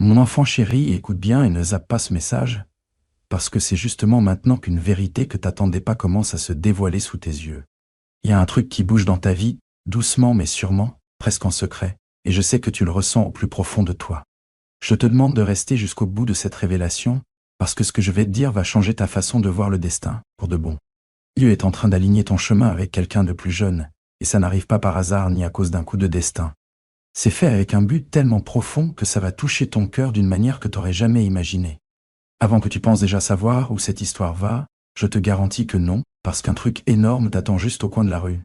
Mon enfant chéri, écoute bien et ne zappe pas ce message, parce que c'est justement maintenant qu'une vérité que t'attendais pas commence à se dévoiler sous tes yeux. Il y a un truc qui bouge dans ta vie, doucement mais sûrement, presque en secret, et je sais que tu le ressens au plus profond de toi. Je te demande de rester jusqu'au bout de cette révélation, parce que ce que je vais te dire va changer ta façon de voir le destin, pour de bon. Dieu est en train d'aligner ton chemin avec quelqu'un de plus jeune, et ça n'arrive pas par hasard ni à cause d'un coup de destin. C'est fait avec un but tellement profond que ça va toucher ton cœur d'une manière que t'aurais jamais imaginée. Avant que tu penses déjà savoir où cette histoire va, je te garantis que non, parce qu'un truc énorme t'attend juste au coin de la rue.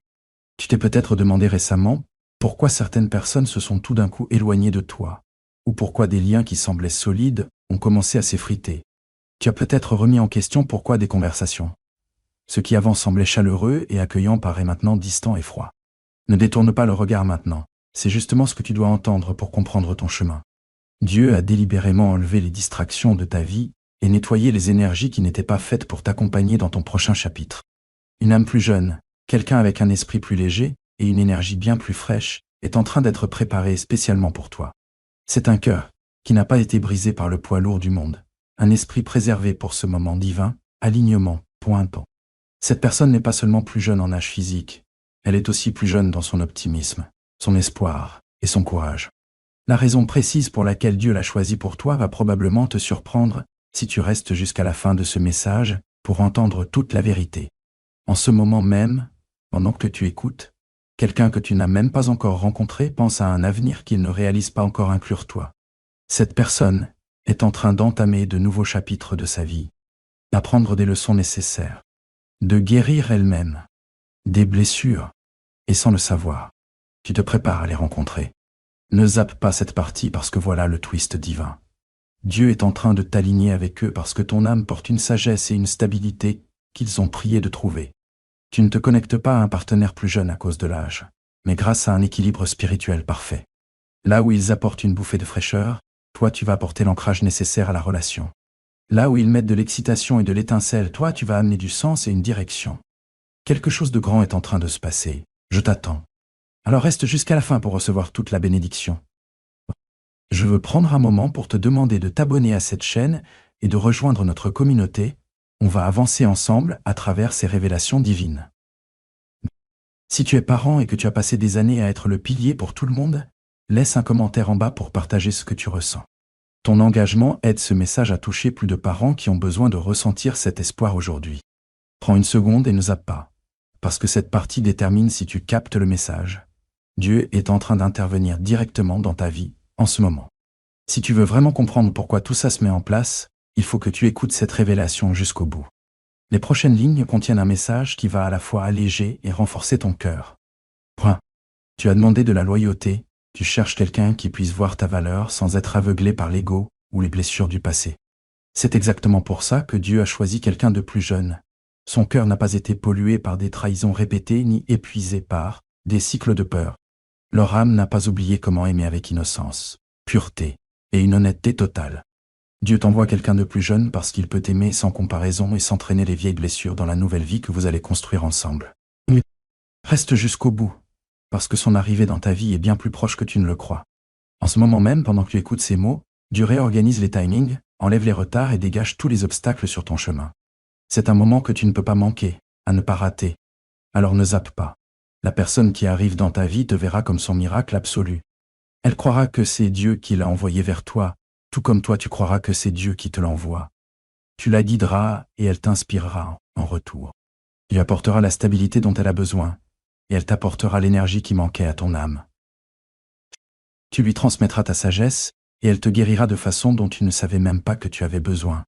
Tu t'es peut-être demandé récemment pourquoi certaines personnes se sont tout d'un coup éloignées de toi, ou pourquoi des liens qui semblaient solides ont commencé à s'effriter. Tu as peut-être remis en question pourquoi des conversations. Ce qui avant semblait chaleureux et accueillant paraît maintenant distant et froid. Ne détourne pas le regard maintenant, c'est justement ce que tu dois entendre pour comprendre ton chemin. Dieu a délibérément enlevé les distractions de ta vie et nettoyé les énergies qui n'étaient pas faites pour t'accompagner dans ton prochain chapitre. Une âme plus jeune, quelqu'un avec un esprit plus léger et une énergie bien plus fraîche est en train d'être préparé spécialement pour toi. C'est un cœur qui n'a pas été brisé par le poids lourd du monde, un esprit préservé pour ce moment divin, alignement, pointant. Cette personne n'est pas seulement plus jeune en âge physique, elle est aussi plus jeune dans son optimisme, son espoir et son courage. La raison précise pour laquelle Dieu l'a choisi pour toi va probablement te surprendre si tu restes jusqu'à la fin de ce message pour entendre toute la vérité. En ce moment même, pendant que tu écoutes, quelqu'un que tu n'as même pas encore rencontré pense à un avenir qu'il ne réalise pas encore inclure toi. Cette personne est en train d'entamer de nouveaux chapitres de sa vie, d'apprendre des leçons nécessaires, de guérir elle-même, des blessures, et sans le savoir, tu te prépares à les rencontrer. Ne zappe pas cette partie parce que voilà le twist divin. Dieu est en train de t'aligner avec eux parce que ton âme porte une sagesse et une stabilité qu'ils ont prié de trouver. Tu ne te connectes pas à un partenaire plus jeune à cause de l'âge, mais grâce à un équilibre spirituel parfait. Là où ils apportent une bouffée de fraîcheur, toi tu vas apporter l'ancrage nécessaire à la relation. Là où ils mettent de l'excitation et de l'étincelle, toi tu vas amener du sens et une direction. Quelque chose de grand est en train de se passer. Je t'attends. Alors reste jusqu'à la fin pour recevoir toute la bénédiction. Je veux prendre un moment pour te demander de t'abonner à cette chaîne et de rejoindre notre communauté. On va avancer ensemble à travers ces révélations divines. Si tu es parent et que tu as passé des années à être le pilier pour tout le monde, laisse un commentaire en bas pour partager ce que tu ressens. Ton engagement aide ce message à toucher plus de parents qui ont besoin de ressentir cet espoir aujourd'hui. Prends une seconde et ne zappe pas, parce que cette partie détermine si tu captes le message. Dieu est en train d'intervenir directement dans ta vie en ce moment. Si tu veux vraiment comprendre pourquoi tout ça se met en place, il faut que tu écoutes cette révélation jusqu'au bout. Les prochaines lignes contiennent un message qui va à la fois alléger et renforcer ton cœur. Point. Tu as demandé de la loyauté, tu cherches quelqu'un qui puisse voir ta valeur sans être aveuglé par l'ego ou les blessures du passé. C'est exactement pour ça que Dieu a choisi quelqu'un de plus jeune. Son cœur n'a pas été pollué par des trahisons répétées ni épuisé par des cycles de peur. Leur âme n'a pas oublié comment aimer avec innocence, pureté et une honnêteté totale. Dieu t'envoie quelqu'un de plus jeune parce qu'il peut t'aimer sans comparaison et s'entraîner les vieilles blessures dans la nouvelle vie que vous allez construire ensemble. Reste jusqu'au bout, parce que son arrivée dans ta vie est bien plus proche que tu ne le crois. En ce moment même, pendant que tu écoutes ces mots, Dieu réorganise les timings, enlève les retards et dégage tous les obstacles sur ton chemin. C'est un moment que tu ne peux pas manquer, à ne pas rater. Alors ne zappe pas. La personne qui arrive dans ta vie te verra comme son miracle absolu. Elle croira que c'est Dieu qui l'a envoyé vers toi, tout comme toi tu croiras que c'est Dieu qui te l'envoie. Tu la guideras et elle t'inspirera en retour. Tu lui apporteras la stabilité dont elle a besoin, et elle t'apportera l'énergie qui manquait à ton âme. Tu lui transmettras ta sagesse, et elle te guérira de façon dont tu ne savais même pas que tu avais besoin.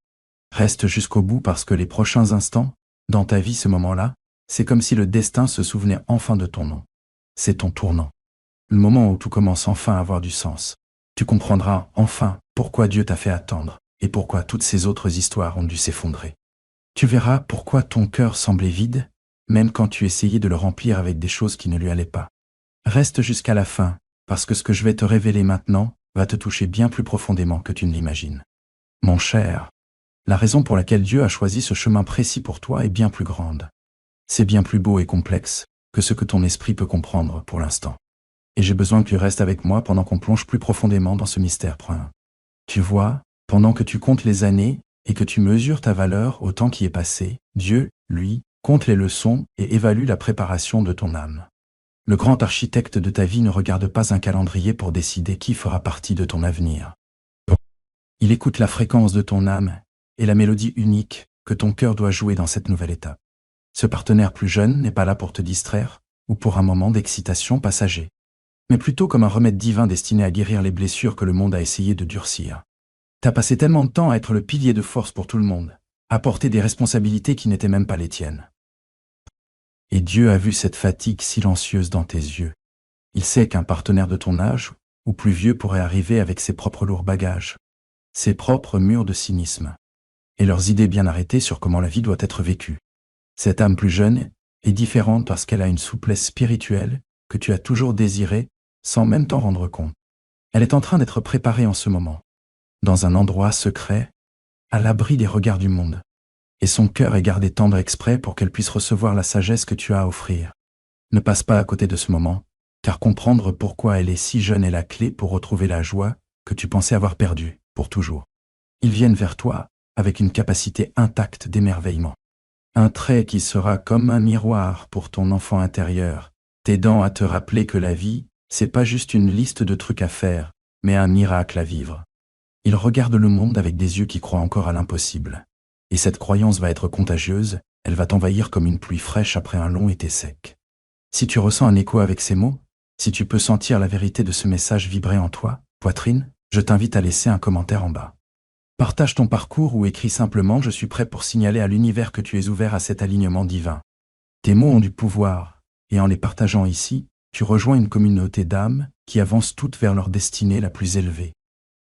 Reste jusqu'au bout parce que les prochains instants, dans ta vie ce moment-là, c'est comme si le destin se souvenait enfin de ton nom. C'est ton tournant. Le moment où tout commence enfin à avoir du sens. Tu comprendras enfin pourquoi Dieu t'a fait attendre et pourquoi toutes ces autres histoires ont dû s'effondrer. Tu verras pourquoi ton cœur semblait vide, même quand tu essayais de le remplir avec des choses qui ne lui allaient pas. Reste jusqu'à la fin, parce que ce que je vais te révéler maintenant va te toucher bien plus profondément que tu ne l'imagines. Mon cher, la raison pour laquelle Dieu a choisi ce chemin précis pour toi est bien plus grande. C'est bien plus beau et complexe que ce que ton esprit peut comprendre pour l'instant. Et j'ai besoin que tu restes avec moi pendant qu'on plonge plus profondément dans ce mystère. Tu vois, pendant que tu comptes les années et que tu mesures ta valeur au temps qui est passé, Dieu, lui, compte les leçons et évalue la préparation de ton âme. Le grand architecte de ta vie ne regarde pas un calendrier pour décider qui fera partie de ton avenir. Il écoute la fréquence de ton âme et la mélodie unique que ton cœur doit jouer dans cette nouvelle étape. Ce partenaire plus jeune n'est pas là pour te distraire ou pour un moment d'excitation passager, mais plutôt comme un remède divin destiné à guérir les blessures que le monde a essayé de durcir. T'as passé tellement de temps à être le pilier de force pour tout le monde, à porter des responsabilités qui n'étaient même pas les tiennes. Et Dieu a vu cette fatigue silencieuse dans tes yeux. Il sait qu'un partenaire de ton âge, ou plus vieux, pourrait arriver avec ses propres lourds bagages, ses propres murs de cynisme, et leurs idées bien arrêtées sur comment la vie doit être vécue. Cette âme plus jeune est différente parce qu'elle a une souplesse spirituelle que tu as toujours désirée sans même t'en rendre compte. Elle est en train d'être préparée en ce moment, dans un endroit secret, à l'abri des regards du monde. Et son cœur est gardé tendre exprès pour qu'elle puisse recevoir la sagesse que tu as à offrir. Ne passe pas à côté de ce moment, car comprendre pourquoi elle est si jeune est la clé pour retrouver la joie que tu pensais avoir perdue, pour toujours. Ils viennent vers toi avec une capacité intacte d'émerveillement. Un trait qui sera comme un miroir pour ton enfant intérieur, t'aidant à te rappeler que la vie, c'est pas juste une liste de trucs à faire, mais un miracle à vivre. Il regarde le monde avec des yeux qui croient encore à l'impossible. Et cette croyance va être contagieuse, elle va t'envahir comme une pluie fraîche après un long été sec. Si tu ressens un écho avec ces mots, si tu peux sentir la vérité de ce message vibrer en toi, poitrine, je t'invite à laisser un commentaire en bas. Partage ton parcours ou écris simplement « Je suis prêt pour signaler à l'univers que tu es ouvert à cet alignement divin ». Tes mots ont du pouvoir, et en les partageant ici, tu rejoins une communauté d'âmes qui avancent toutes vers leur destinée la plus élevée.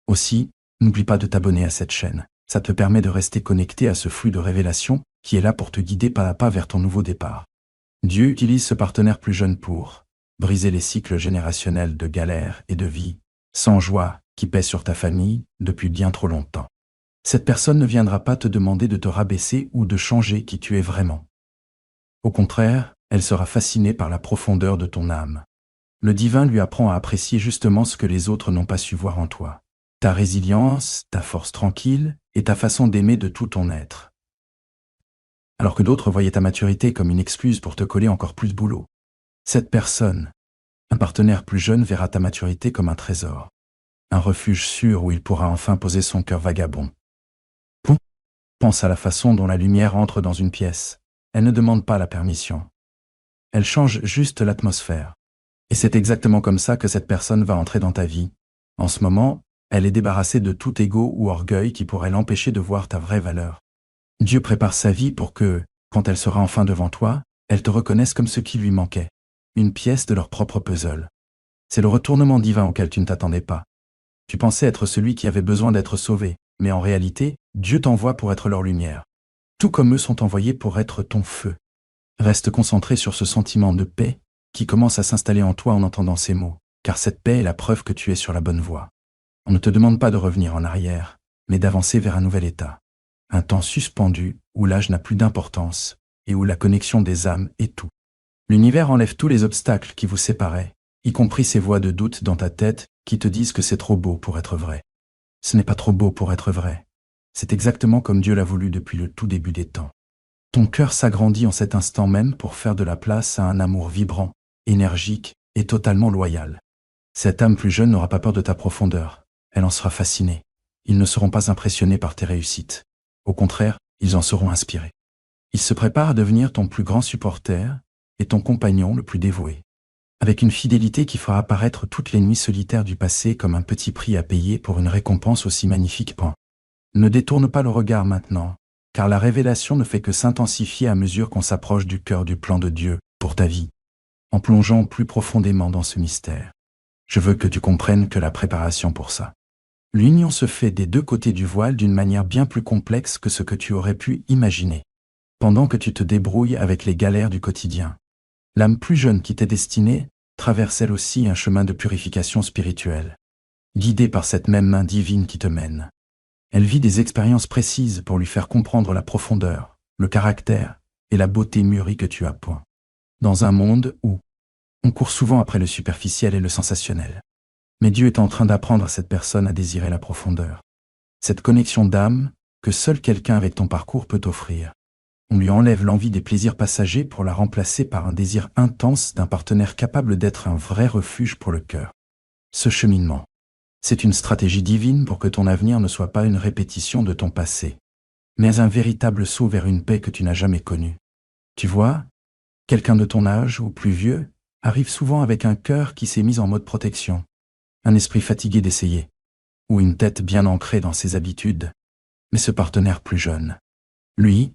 Aussi, n'oublie pas de t'abonner à cette chaîne. Ça te permet de rester connecté à ce flux de révélations qui est là pour te guider pas à pas vers ton nouveau départ. Dieu utilise ce partenaire plus jeune pour briser les cycles générationnels de galère et de vie, sans joie, qui pèsent sur ta famille depuis bien trop longtemps. Cette personne ne viendra pas te demander de te rabaisser ou de changer qui tu es vraiment. Au contraire, elle sera fascinée par la profondeur de ton âme. Le divin lui apprend à apprécier justement ce que les autres n'ont pas su voir en toi. Ta résilience, ta force tranquille et ta façon d'aimer de tout ton être. Alors que d'autres voyaient ta maturité comme une excuse pour te coller encore plus de boulot. Cette personne, un partenaire plus jeune, verra ta maturité comme un trésor. Un refuge sûr où il pourra enfin poser son cœur vagabond. Pense à la façon dont la lumière entre dans une pièce. Elle ne demande pas la permission. Elle change juste l'atmosphère. Et c'est exactement comme ça que cette personne va entrer dans ta vie. En ce moment, elle est débarrassée de tout ego ou orgueil qui pourrait l'empêcher de voir ta vraie valeur. Dieu prépare sa vie pour que, quand elle sera enfin devant toi, elle te reconnaisse comme ce qui lui manquait, une pièce de leur propre puzzle. C'est le retournement divin auquel tu ne t'attendais pas. Tu pensais être celui qui avait besoin d'être sauvé, mais en réalité, Dieu t'envoie pour être leur lumière. Tout comme eux sont envoyés pour être ton feu. Reste concentré sur ce sentiment de paix qui commence à s'installer en toi en entendant ces mots, car cette paix est la preuve que tu es sur la bonne voie. On ne te demande pas de revenir en arrière, mais d'avancer vers un nouvel état. Un temps suspendu où l'âge n'a plus d'importance et où la connexion des âmes est tout. L'univers enlève tous les obstacles qui vous séparaient, y compris ces voix de doute dans ta tête qui te disent que c'est trop beau pour être vrai. Ce n'est pas trop beau pour être vrai. C'est exactement comme Dieu l'a voulu depuis le tout début des temps. Ton cœur s'agrandit en cet instant même pour faire de la place à un amour vibrant, énergique et totalement loyal. Cette âme plus jeune n'aura pas peur de ta profondeur. Elle en sera fascinée. Ils ne seront pas impressionnés par tes réussites. Au contraire, ils en seront inspirés. Ils se préparent à devenir ton plus grand supporter et ton compagnon le plus dévoué. Avec une fidélité qui fera apparaître toutes les nuits solitaires du passé comme un petit prix à payer pour une récompense aussi magnifique. Ne détourne pas le regard maintenant, car la révélation ne fait que s'intensifier à mesure qu'on s'approche du cœur du plan de Dieu pour ta vie, en plongeant plus profondément dans ce mystère. Je veux que tu comprennes que la préparation pour ça. L'union se fait des deux côtés du voile d'une manière bien plus complexe que ce que tu aurais pu imaginer. Pendant que tu te débrouilles avec les galères du quotidien, l'âme plus jeune qui t'est destinée traverse elle aussi un chemin de purification spirituelle, guidée par cette même main divine qui te mène. Elle vit des expériences précises pour lui faire comprendre la profondeur, le caractère et la beauté mûrie que tu as point. Dans un monde où on court souvent après le superficiel et le sensationnel. Mais Dieu est en train d'apprendre à cette personne à désirer la profondeur. Cette connexion d'âme que seul quelqu'un avec ton parcours peut offrir. On lui enlève l'envie des plaisirs passagers pour la remplacer par un désir intense d'un partenaire capable d'être un vrai refuge pour le cœur. Ce cheminement, c'est une stratégie divine pour que ton avenir ne soit pas une répétition de ton passé, mais un véritable saut vers une paix que tu n'as jamais connue. Tu vois, quelqu'un de ton âge ou plus vieux arrive souvent avec un cœur qui s'est mis en mode protection, un esprit fatigué d'essayer, ou une tête bien ancrée dans ses habitudes. Mais ce partenaire plus jeune, lui,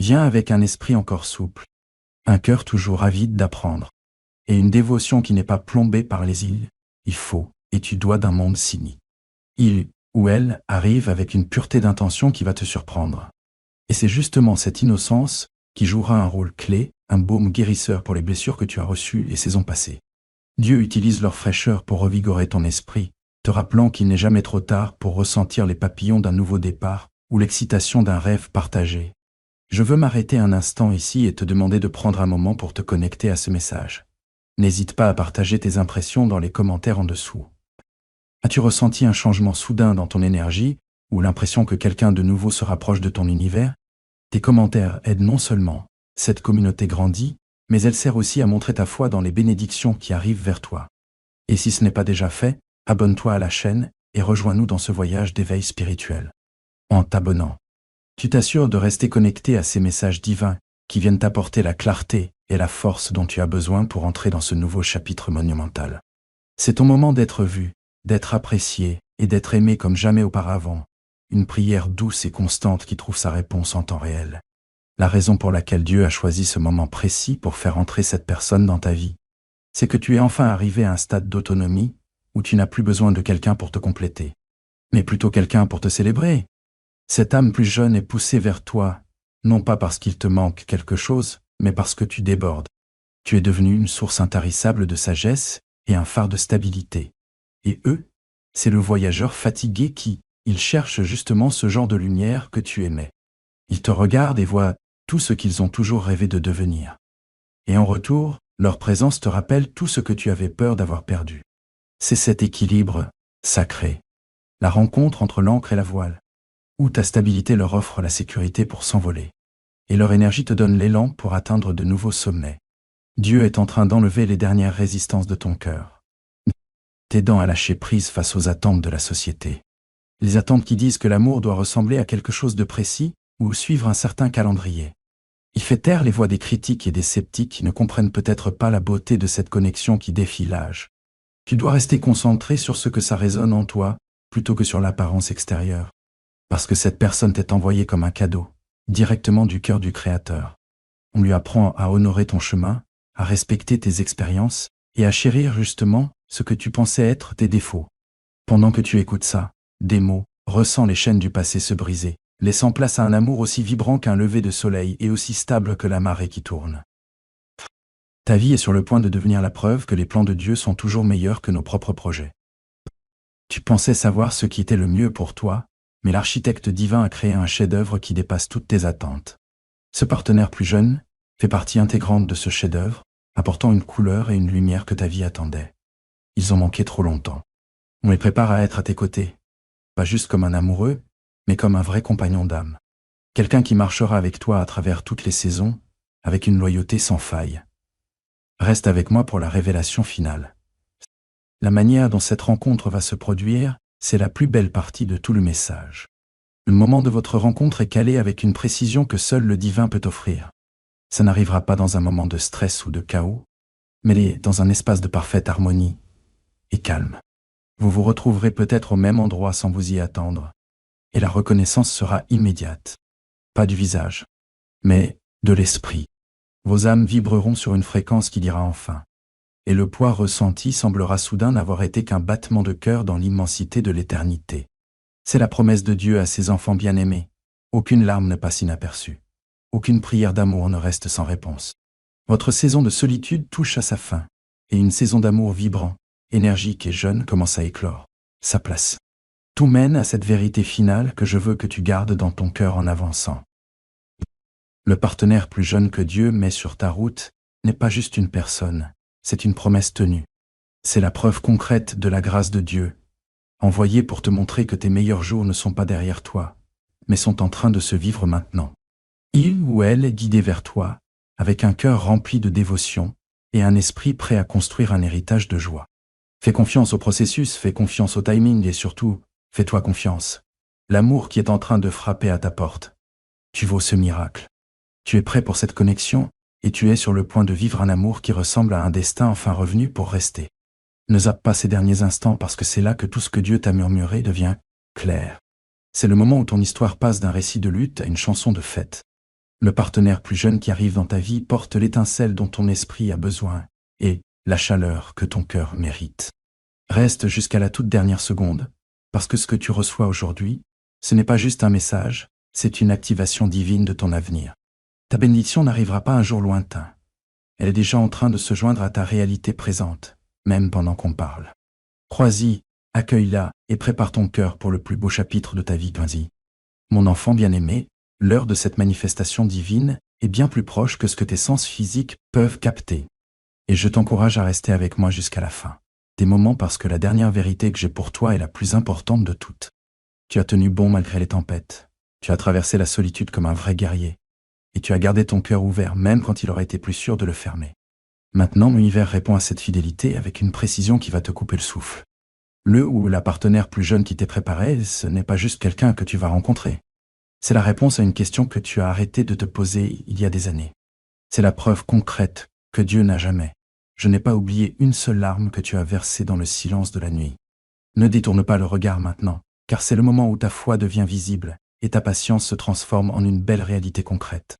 vient avec un esprit encore souple, un cœur toujours avide d'apprendre, et une dévotion qui n'est pas plombée par les il faut et tu dois d'un monde cynique. Il ou elle arrive avec une pureté d'intention qui va te surprendre. Et c'est justement cette innocence qui jouera un rôle clé, un baume guérisseur pour les blessures que tu as reçues les saisons passées. Dieu utilise leur fraîcheur pour revigorer ton esprit, te rappelant qu'il n'est jamais trop tard pour ressentir les papillons d'un nouveau départ ou l'excitation d'un rêve partagé. Je veux m'arrêter un instant ici et te demander de prendre un moment pour te connecter à ce message. N'hésite pas à partager tes impressions dans les commentaires en dessous. As-tu ressenti un changement soudain dans ton énergie ou l'impression que quelqu'un de nouveau se rapproche de ton univers? Tes commentaires aident non seulement cette communauté grandit, mais elle sert aussi à montrer ta foi dans les bénédictions qui arrivent vers toi. Et si ce n'est pas déjà fait, abonne-toi à la chaîne et rejoins-nous dans ce voyage d'éveil spirituel. En t'abonnant, tu t'assures de rester connecté à ces messages divins qui viennent t'apporter la clarté et la force dont tu as besoin pour entrer dans ce nouveau chapitre monumental. C'est ton moment d'être vu, d'être apprécié et d'être aimé comme jamais auparavant. Une prière douce et constante qui trouve sa réponse en temps réel. La raison pour laquelle Dieu a choisi ce moment précis pour faire entrer cette personne dans ta vie, c'est que tu es enfin arrivé à un stade d'autonomie où tu n'as plus besoin de quelqu'un pour te compléter, mais plutôt quelqu'un pour te célébrer. Cette âme plus jeune est poussée vers toi, non pas parce qu'il te manque quelque chose, mais parce que tu débordes. Tu es devenu une source intarissable de sagesse et un phare de stabilité. Et eux, c'est le voyageur fatigué qui, il cherche justement ce genre de lumière que tu aimais. Ils te regardent et voient tout ce qu'ils ont toujours rêvé de devenir. Et en retour, leur présence te rappelle tout ce que tu avais peur d'avoir perdu. C'est cet équilibre sacré, la rencontre entre l'ancre et la voile, où ta stabilité leur offre la sécurité pour s'envoler, et leur énergie te donne l'élan pour atteindre de nouveaux sommets. Dieu est en train d'enlever les dernières résistances de ton cœur, t'aidant à lâcher prise face aux attentes de la société. Les attentes qui disent que l'amour doit ressembler à quelque chose de précis ou suivre un certain calendrier. Il fait taire les voix des critiques et des sceptiques qui ne comprennent peut-être pas la beauté de cette connexion qui défie l'âge. Tu dois rester concentré sur ce que ça résonne en toi, plutôt que sur l'apparence extérieure. Parce que cette personne t'est envoyée comme un cadeau, directement du cœur du Créateur. On lui apprend à honorer ton chemin, à respecter tes expériences et à chérir justement ce que tu pensais être tes défauts. Pendant que tu écoutes ça, des mots, ressens les chaînes du passé se briser, laissant place à un amour aussi vibrant qu'un lever de soleil et aussi stable que la marée qui tourne. Ta vie est sur le point de devenir la preuve que les plans de Dieu sont toujours meilleurs que nos propres projets. Tu pensais savoir ce qui était le mieux pour toi, mais l'architecte divin a créé un chef-d'œuvre qui dépasse toutes tes attentes. Ce partenaire plus jeune fait partie intégrante de ce chef-d'œuvre, apportant une couleur et une lumière que ta vie attendait. Ils ont manqué trop longtemps. On les prépare à être à tes côtés, pas juste comme un amoureux, mais comme un vrai compagnon d'âme. Quelqu'un qui marchera avec toi à travers toutes les saisons, avec une loyauté sans faille. Reste avec moi pour la révélation finale. La manière dont cette rencontre va se produire, c'est la plus belle partie de tout le message. Le moment de votre rencontre est calé avec une précision que seul le divin peut offrir. Ça n'arrivera pas dans un moment de stress ou de chaos, mais dans un espace de parfaite harmonie et calme. Vous vous retrouverez peut-être au même endroit sans vous y attendre, et la reconnaissance sera immédiate. Pas du visage, mais de l'esprit. Vos âmes vibreront sur une fréquence qui dira enfin. Et le poids ressenti semblera soudain n'avoir été qu'un battement de cœur dans l'immensité de l'éternité. C'est la promesse de Dieu à ses enfants bien-aimés. Aucune larme ne passe inaperçue. Aucune prière d'amour ne reste sans réponse. Votre saison de solitude touche à sa fin, et une saison d'amour vibrant, énergique et jeune commence à éclore sa place. Tout mène à cette vérité finale que je veux que tu gardes dans ton cœur en avançant. Le partenaire plus jeune que Dieu met sur ta route n'est pas juste une personne, c'est une promesse tenue. C'est la preuve concrète de la grâce de Dieu, envoyés pour te montrer que tes meilleurs jours ne sont pas derrière toi, mais sont en train de se vivre maintenant. Il ou elle est guidé vers toi, avec un cœur rempli de dévotion et un esprit prêt à construire un héritage de joie. Fais confiance au processus, fais confiance au timing et surtout, fais-toi confiance. L'amour qui est en train de frapper à ta porte. Tu vaux ce miracle. Tu es prêt pour cette connexion et tu es sur le point de vivre un amour qui ressemble à un destin enfin revenu pour rester. Ne zappe pas ces derniers instants parce que c'est là que tout ce que Dieu t'a murmuré devient clair. C'est le moment où ton histoire passe d'un récit de lutte à une chanson de fête. Le partenaire plus jeune qui arrive dans ta vie porte l'étincelle dont ton esprit a besoin et la chaleur que ton cœur mérite. Reste jusqu'à la toute dernière seconde, parce que ce que tu reçois aujourd'hui, ce n'est pas juste un message, c'est une activation divine de ton avenir. Ta bénédiction n'arrivera pas un jour lointain. Elle est déjà en train de se joindre à ta réalité présente, même pendant qu'on parle. Crois-y, accueille-la et prépare ton cœur pour le plus beau chapitre de ta vie. Vas-y. Mon enfant bien-aimé, l'heure de cette manifestation divine est bien plus proche que ce que tes sens physiques peuvent capter. Et je t'encourage à rester avec moi jusqu'à la fin. Des moments parce que la dernière vérité que j'ai pour toi est la plus importante de toutes. Tu as tenu bon malgré les tempêtes. Tu as traversé la solitude comme un vrai guerrier. Et tu as gardé ton cœur ouvert même quand il aurait été plus sûr de le fermer. Maintenant, l'univers répond à cette fidélité avec une précision qui va te couper le souffle. Le ou la partenaire plus jeune qui t'est préparé, ce n'est pas juste quelqu'un que tu vas rencontrer. C'est la réponse à une question que tu as arrêté de te poser il y a des années. C'est la preuve concrète que Dieu n'a jamais. Je n'ai pas oublié une seule larme que tu as versée dans le silence de la nuit. Ne détourne pas le regard maintenant, car c'est le moment où ta foi devient visible et ta patience se transforme en une belle réalité concrète.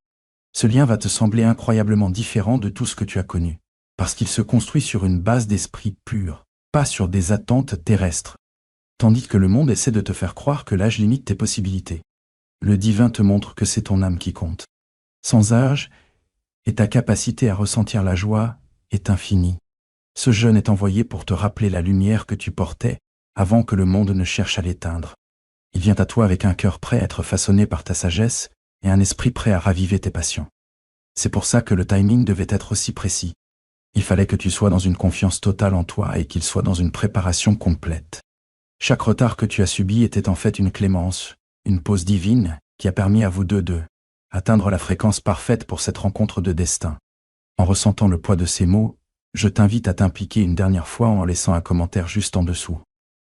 Ce lien va te sembler incroyablement différent de tout ce que tu as connu, parce qu'il se construit sur une base d'esprit pur, pas sur des attentes terrestres. Tandis que le monde essaie de te faire croire que l'âge limite tes possibilités. Le divin te montre que c'est ton âme qui compte. Sans âge, et ta capacité à ressentir la joie est infinie. Ce jeûne est envoyé pour te rappeler la lumière que tu portais avant que le monde ne cherche à l'éteindre. Il vient à toi avec un cœur prêt à être façonné par ta sagesse et un esprit prêt à raviver tes passions. C'est pour ça que le timing devait être aussi précis. Il fallait que tu sois dans une confiance totale en toi et qu'il soit dans une préparation complète. Chaque retard que tu as subi était en fait une clémence, une pause divine qui a permis à vous deux de atteindre la fréquence parfaite pour cette rencontre de destin. En ressentant le poids de ces mots, je t'invite à t'impliquer une dernière fois en laissant un commentaire juste en dessous.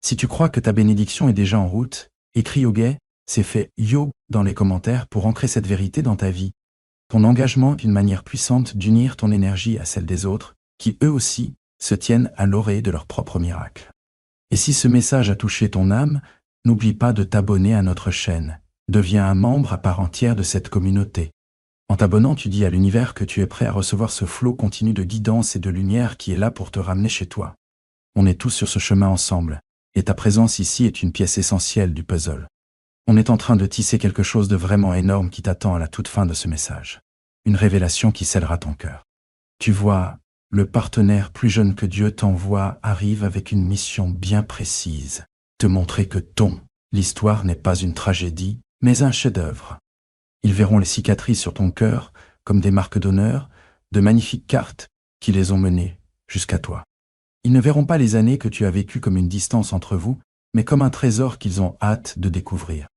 Si tu crois que ta bénédiction est déjà en route, écris Yoguet, c'est fait yo dans les commentaires pour ancrer cette vérité dans ta vie. Ton engagement est une manière puissante d'unir ton énergie à celle des autres, qui eux aussi se tiennent à l'orée de leur propre miracle. Et si ce message a touché ton âme, n'oublie pas de t'abonner à notre chaîne. Deviens un membre à part entière de cette communauté. En t'abonnant, tu dis à l'univers que tu es prêt à recevoir ce flot continu de guidance et de lumière qui est là pour te ramener chez toi. On est tous sur ce chemin ensemble, et ta présence ici est une pièce essentielle du puzzle. On est en train de tisser quelque chose de vraiment énorme qui t'attend à la toute fin de ce message. Une révélation qui scellera ton cœur. Tu vois, le partenaire plus jeune que Dieu t'envoie arrive avec une mission bien précise. Te montrer que l'histoire n'est pas une tragédie, mais un chef-d'œuvre. Ils verront les cicatrices sur ton cœur comme des marques d'honneur, de magnifiques cartes qui les ont menées jusqu'à toi. Ils ne verront pas les années que tu as vécues comme une distance entre vous, mais comme un trésor qu'ils ont hâte de découvrir.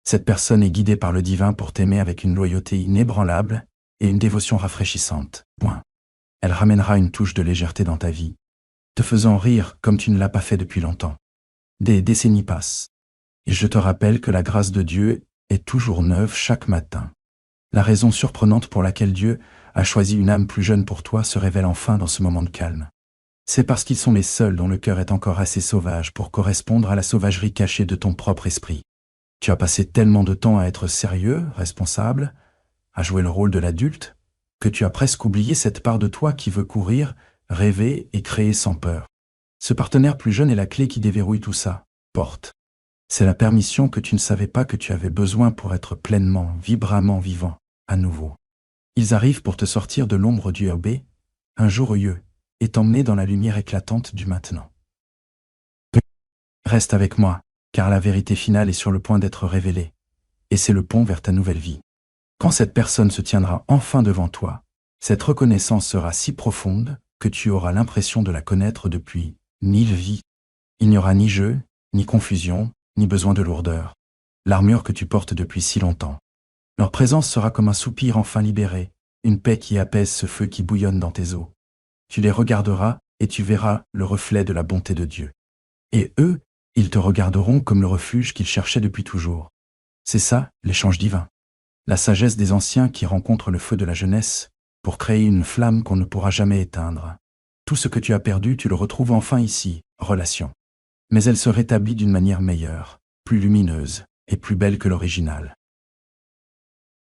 Cette personne est guidée par le divin pour t'aimer avec une loyauté inébranlable et une dévotion rafraîchissante. Point. Elle ramènera une touche de légèreté dans ta vie, te faisant rire comme tu ne l'as pas fait depuis longtemps. Des décennies passent. Et je te rappelle que la grâce de Dieu est toujours neuve chaque matin. La raison surprenante pour laquelle Dieu a choisi une âme plus jeune pour toi se révèle enfin dans ce moment de calme. C'est parce qu'ils sont les seuls dont le cœur est encore assez sauvage pour correspondre à la sauvagerie cachée de ton propre esprit. Tu as passé tellement de temps à être sérieux, responsable, à jouer le rôle de l'adulte, que tu as presque oublié cette part de toi qui veut courir, rêver et créer sans peur. Ce partenaire plus jeune est la clé qui déverrouille tout ça. Porte. C'est la permission que tu ne savais pas que tu avais besoin pour être pleinement, vibramment vivant, à nouveau. Ils arrivent pour te sortir de l'ombre du herbé, un joyeux, et t'emmener dans la lumière éclatante du maintenant. Reste avec moi, car la vérité finale est sur le point d'être révélée, et c'est le pont vers ta nouvelle vie. Quand cette personne se tiendra enfin devant toi, cette reconnaissance sera si profonde que tu auras l'impression de la connaître depuis 1000 vies. Il n'y aura ni jeu, ni confusion, ni besoin de lourdeur. L'armure que tu portes depuis si longtemps. Leur présence sera comme un soupir enfin libéré, une paix qui apaise ce feu qui bouillonne dans tes os. Tu les regarderas et tu verras le reflet de la bonté de Dieu. Et eux, ils te regarderont comme le refuge qu'ils cherchaient depuis toujours. C'est ça, l'échange divin. La sagesse des anciens qui rencontrent le feu de la jeunesse pour créer une flamme qu'on ne pourra jamais éteindre. Tout ce que tu as perdu, tu le retrouves enfin ici, relation. Mais elle se rétablit d'une manière meilleure, plus lumineuse et plus belle que l'original.